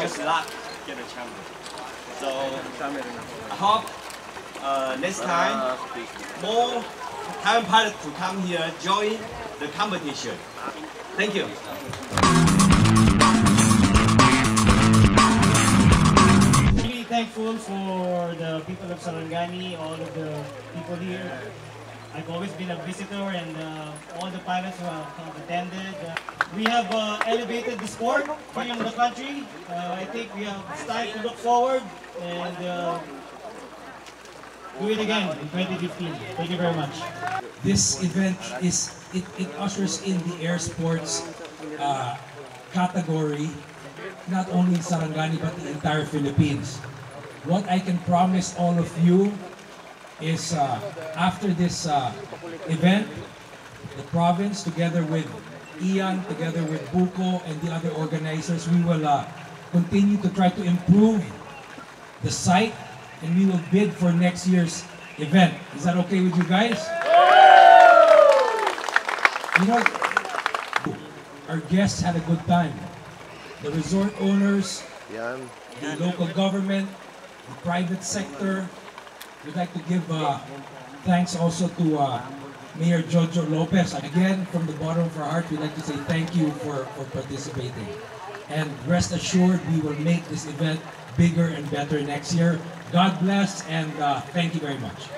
just luck get a champion. So I hope next time more Taiwan pilots to come here join the competition. Thank you. Really thankful for the people of Sarangani, all of the people here. I've always been a visitor, and all the pilots who have attended. We have elevated the sport here in the country. I think we have started to look forward and do it again in 2015. Thank you very much. This event it ushers in the air sports category, not only in Sarangani but the entire Philippines. What I can promise all of you is after this event, the province together with Ian, together with Buko and the other organizers, we will continue to try to improve the site, and we will bid for next year's event. Is that okay with you guys? You know, our guests had a good time. The resort owners, the local government, the private sector. We'd like to give thanks also to Mayor Jojo Lopez. Again, from the bottom of our heart, we'd like to say thank you for participating. And rest assured, we will make this event bigger and better next year. God bless, and thank you very much.